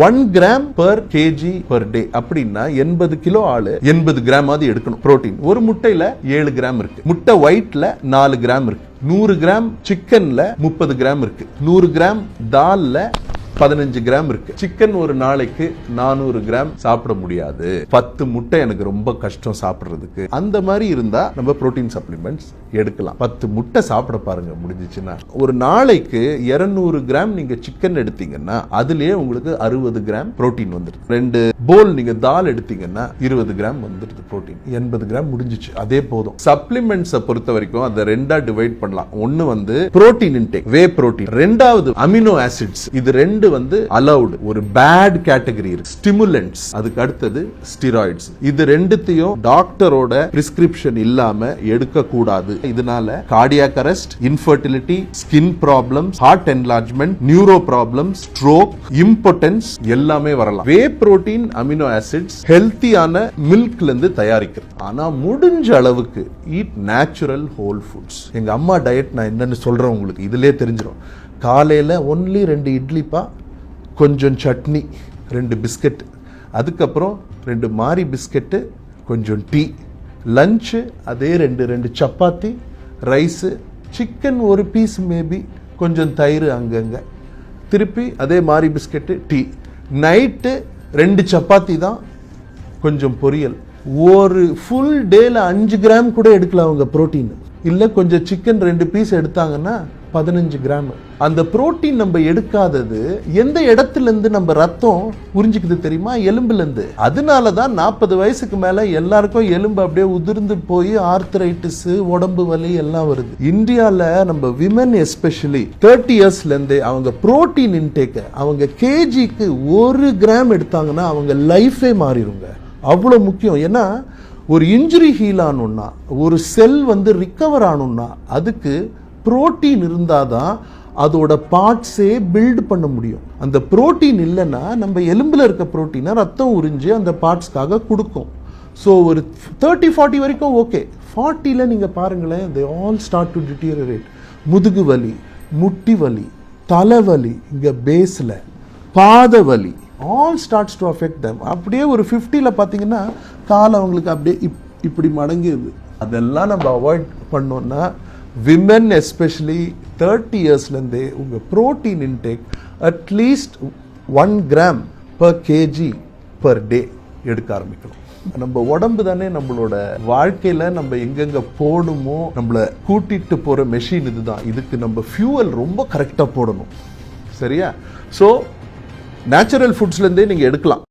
1 gram per kg per day அப்படின்னா 80 kilo ஆளு 80 gram ஆதி எடுக்கணும் புரோட்டீன். ஒரு முட்டையில 7 கிராம் இருக்கு, முட்டை ஒயிட்ல 4 கிராம் இருக்கு, 100 கிராம் சிக்கன்ல 30 கிராம் இருக்கு, 100 கிராம் தால்ல 15 கிராம் இருக்கு. சிக்கன் ஒரு நாளைக்கு 400 கிராம் சாப்பிட முடியாது. 10 முட்டை எனக்கு ரொம்ப கஷ்டம் சாப்பிடுறதுக்கு. அந்த மாதிரி இருந்தா நம்ம புரோட்டீன் சப்ளிமெண்ட்ஸ் எடுக்கலாம். 10 முட்டை சாப்பிட பாருங்க முடிஞ்சிச்சுன்னா. ஒரு நாளைக்கு 200 கிராம் நீங்க சிக்கன் எடுத்தீங்கன்னா அதுலயே உங்களுக்கு 60 கிராம் புரோட்டீன் வந்துருது. 2 போல் நீங்க தால் எடுத்தீங்கன்னா 20 கிராம் வந்துருது புரோட்டீன். 80 கிராம் முடிஞ்சிச்சு. அதே போதும். சப்ளிமெண்ட்ஸை பொறுத்த வரைக்கும் அதை ரெண்டா டிவைட் பண்ணலாம். ஒன்னு வந்து புரோட்டீன் இன்டேக், வே புரோட்டீன். ரெண்டாவது அமினோ ஆசிட்ஸ். இது ரெண்டு வந்து அலௌட். ஒரு பேட் கேட்டகரி இருக்கு, ஸ்டிமுலன்ட்ஸ். அதுக்கு அடுத்தது ஸ்டீராய்ட்ஸ். இது ரெண்டுத்தையும் டாக்டரோட பிரிஸ்கிரிப்ஷன் இல்லாம எடுக்க கூடாது. இதனால cardiac arrest, infertility, skin problems, heart enlargement, neuro problems, stroke, impotence எல்லாமே வரலாம். வே புரோட்டீன் அமினோ ஆசிட்ஸ் ஹெல்த்தியான மில்க்ல இருந்து தயாரிக்கிறது. ஆனா முடிஞ்ச அளவுக்கு ஈட் நேச்சுரல் ஹோல் ஃபுட்ஸ். எங்க அம்மா டயட் நான் என்னன்னு சொல்றேன் உங்களுக்கு இதுலயே தெரிஞ்சிடும். காலையில ஒன்லி 2 இட்லிப்பா, கொஞ்சம் சட்னி, 2 பிஸ்கட், அதுக்கப்புறம் 2 மாரி பிஸ்கட்டு, கொஞ்சம் டீ. லஞ்சு அதே 2 சப்பாத்தி, ரைஸு, சிக்கன் ஒரு பீஸ் மேபி, கொஞ்சம் தயிர் அங்கங்க, திருப்பி அதே மாரி பிஸ்கட்டு, டீ. நைட்டு 2 சப்பாத்தி தான், கொஞ்சம் பொரியல். ஒரு ஃபுல் டேல 5 கிராம் கூட எடுக்கலாம் அவங்க புரோட்டீன். இல்லை கொஞ்சம் சிக்கன் 2 பீஸ் எடுத்தாங்கன்னா 15 கிராம். அந்த புரோட்டீன் நம்ம எடுக்காதது எந்த இடத்துல இருந்து நம்ம ரத்தம் உறிஞ்சிக்குது தெரியுமா? எலும்புல இருந்து. அதனாலதான் 40 வயசுக்கு மேல எல்லாருக்கும் எலும்பு அப்படியே உதிர்ந்து போய் ஆர்த்தரைட்டிஸ், உடம்பு வலி எல்லாம் வருது. இந்தியால நம்ம விமன் எஸ்பெஷலி 30 இயர்ஸ்ல இருந்து அவங்க புரோட்டீன் இன்டேக் அவங்க கேஜிக்கு 1 கிராம் எடுத்தாங்கன்னா அவங்க லைஃபே மாறிடுங்க. அவ்வளவு முக்கியம். ஏன்னா ஒரு இன்ஜுரி ஹீல் ஆகணும்னா, ஒரு செல் வந்து ரிகவர் ஆகணும்னா அதுக்கு புரோட்டீன் இருந்தாதான் அதோட பார்ட்ஸே பில்ட் பண்ண முடியும். அந்த புரோட்டீன் இல்லைன்னா நம்ம எலும்புல இருக்க புரோட்டீனை ரத்தம் உறிஞ்சு அந்த பார்ட்ஸ்க்காக கொடுக்கும். ஸோ ஒரு 30-40 வரைக்கும் ஓகே. 40ல நீங்க பாருங்களேன், they all start to deteriorate. முதுகு வலி, முட்டி வலி, தலைவலி, இங்க பேஸ்ல பாத வலி, all starts to affect them. அப்படியே ஒரு 50ல பார்த்தீங்கன்னா கால் அவங்களுக்கு அப்படியே இப்படி மடங்கிடுது. அதெல்லாம் நம்ம அவாய்ட் பண்ணோம்னா விமன் எஸ்பெஷலி 30 இயர்ஸ்லேருந்தே உங்கள் protein intake at least 1 gram per KG per day எடுக்க ஆரம்பிக்கணும். நம்ம உடம்பு தானே நம்மளோட வாழ்க்கையில நம்ம எங்கெங்க போகணுமோ நம்மளை கூட்டிட்டு போற மெஷின் இதுதான். இதுக்கு நம்ம ஃபியூவல் ரொம்ப கரெக்டாக போடணும். சரியா? ஸோ நேச்சுரல் ஃபுட்ஸ்லேருந்தே நீங்கள் எடுக்கலாம்.